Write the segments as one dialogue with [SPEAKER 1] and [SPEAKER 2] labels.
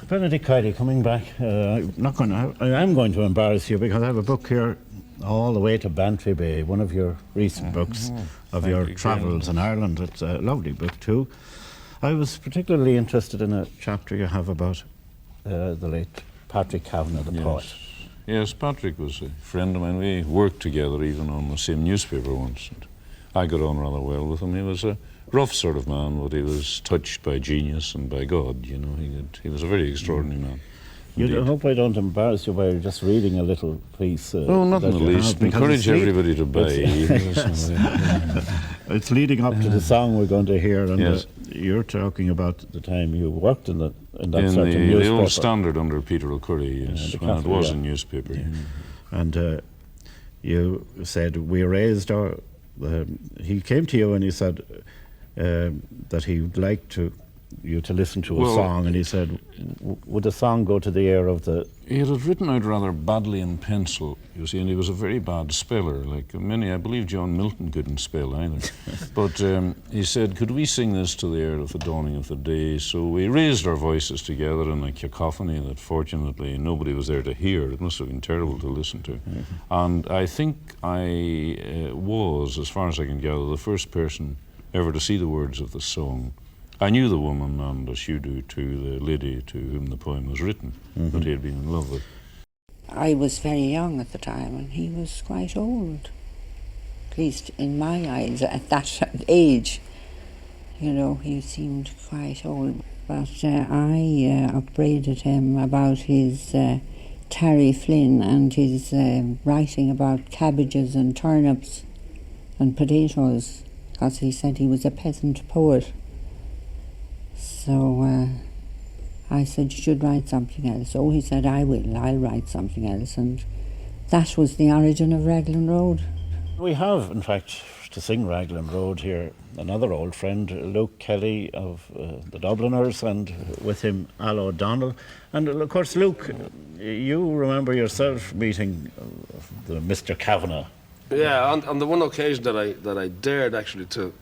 [SPEAKER 1] Benedict Cody, coming back. I am going to embarrass you because I have a book here all the way to Bantry Bay, one of your recent books of your travels in Ireland. It's a lovely book too. I was particularly interested in a chapter you have about the late Patrick Kavanagh, the poet.
[SPEAKER 2] Yes, Patrick was a friend of mine. We worked together even on the same newspaper once. And I got on rather well with him. He was a rough sort of man, but he was touched by genius and by God, you know. He was a very extraordinary man.
[SPEAKER 1] I hope I don't embarrass you by just reading a little piece.
[SPEAKER 2] Oh, not in the least. Encourage everybody to buy.
[SPEAKER 1] It's leading up to the song we're going to hear, and you're talking about the time you worked in that sort of newspaper.
[SPEAKER 2] The old Standard under Peter O'Curry, yes, when it was a newspaper. Yeah.
[SPEAKER 1] And you said we raised our... he came to you and he said that he would like you to listen to a song, and he said, would the song go to the air of the...
[SPEAKER 2] He had it written out rather badly in pencil, you see, and he was a very bad speller, like many. I believe John Milton couldn't spell either. But he said, could we sing this to the air of the dawning of the day? So we raised our voices together in a cacophony that fortunately nobody was there to hear. It must have been terrible to listen to. And I think I was, as far as I can gather, the first person ever to see the words of the song. I knew the woman, and as you do too, the lady to whom the poem was written, that he had been in love with.
[SPEAKER 3] I was very young at the time, and he was quite old. At least in my eyes, at that age. You know, he seemed quite old. But I upbraided him about his Terry Flynn and his writing about cabbages and turnips and potatoes, because he said he was a peasant poet. So I said, you should write something else. Oh, he said, I'll write something else. And that was the origin of Raglan Road.
[SPEAKER 1] We have, in fact, to sing Raglan Road here, another old friend, Luke Kelly of the Dubliners, and with him Al O'Donnell. And of course, Luke, you remember yourself meeting the Mr. Kavanagh.
[SPEAKER 4] Yeah, on the one occasion that I dared actually to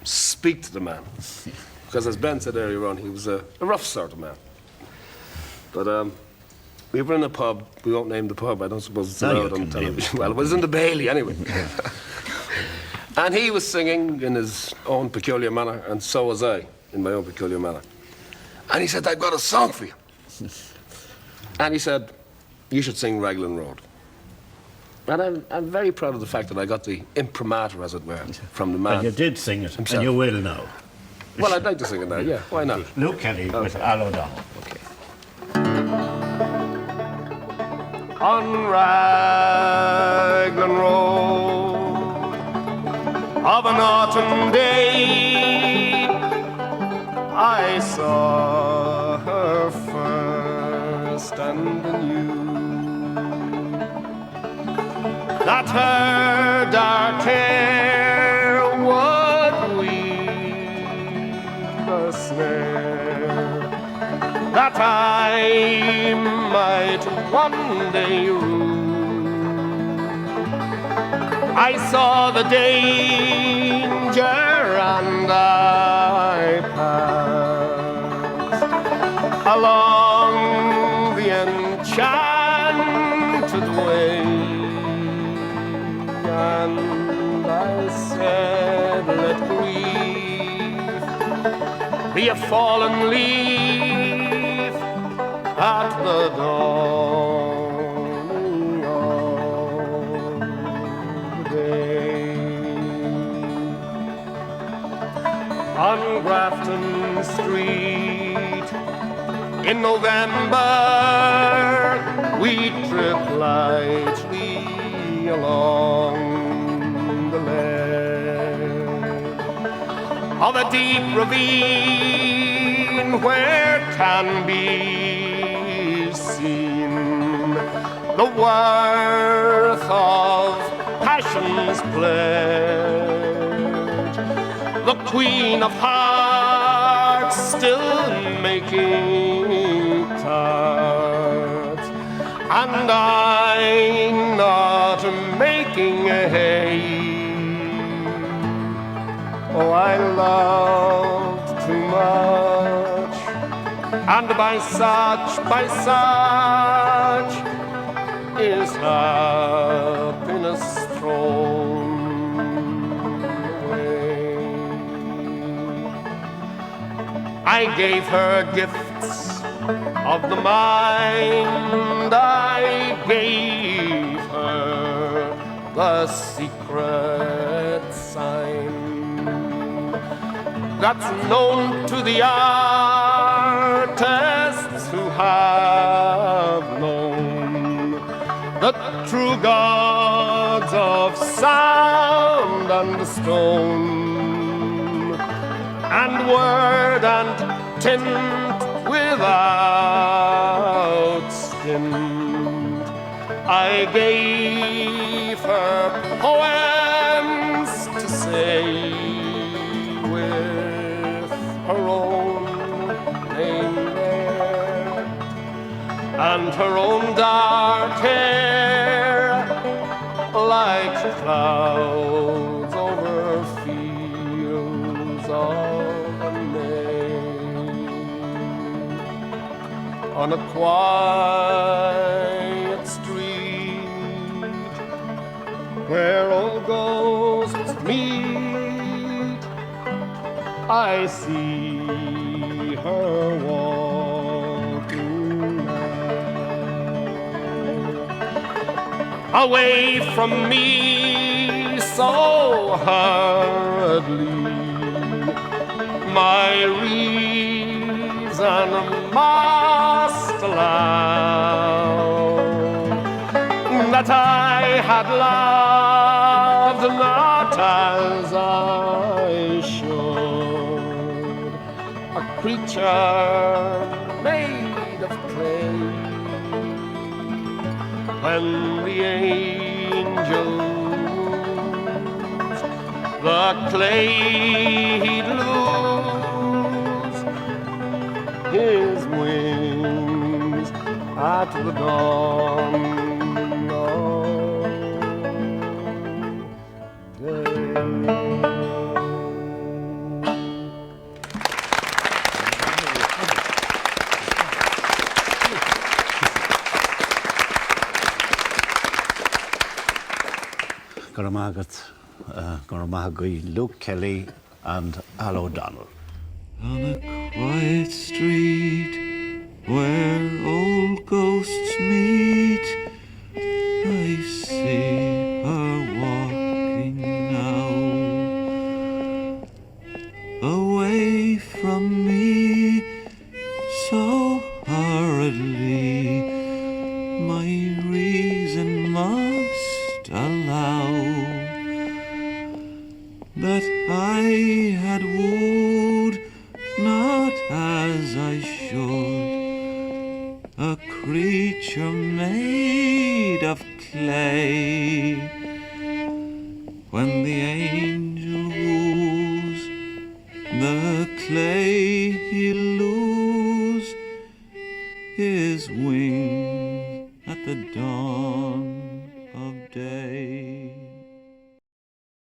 [SPEAKER 4] speak to the man. Because as Ben said earlier on, he was a rough sort of man. But we were in a pub. We won't name the pub. I don't suppose it's allowed on television. Well, it was in the Bailey anyway. And he was singing in his own peculiar manner, and so was I, in my own peculiar manner. And he said, I've got a song for you. And he said, you should sing Raglan Road. And I'm very proud of the fact that I got the imprimatur, as it were, from the man.
[SPEAKER 1] And you did sing it,
[SPEAKER 4] himself.
[SPEAKER 1] And you will now.
[SPEAKER 4] Well, I'd like to sing it now, yeah. Why not?
[SPEAKER 1] Luke Kelly with Al O'Donnell. Okay.
[SPEAKER 4] On Raglan Road of an autumn day, I saw her first and anew that her dark hair would weave a snare that I might one day rue. I saw the danger and I passed along the enchanted way, and I said, let grief be a fallen leaf at the dawning of the day. On Grafton Street in November we trip lightly along the ledge of a deep ravine where can be seen the worth of passion's pledge, the Queen of Hearts still making tarts, and I not making hay. Oh, I loved too much and by such is happiness thrown away. I gave her gifts of the mind, I gave her the secret sign that's known to the artists who have known the true gods of sound and stone, and word and tint without stint. I gave her poems to say with her own name there, and her own dark hair like clouds over fields of May. On a quiet street where all ghosts meet, I see her walking now, away from me so hurriedly. My reason must allow that I had loved not as I should, a creature made of clay, when the angels the clay he'd lose his wings at the dawn of day.
[SPEAKER 1] Goramagat, Goramagui, Luke Kelly, and Al O'Donnell.
[SPEAKER 5] On a quiet street where old ghosts meet, I see her walking now, away from me so hurriedly. My reason must allow that I had wooed not as I should, a creature made of clay, when the angel woos the clay he'll lose his wings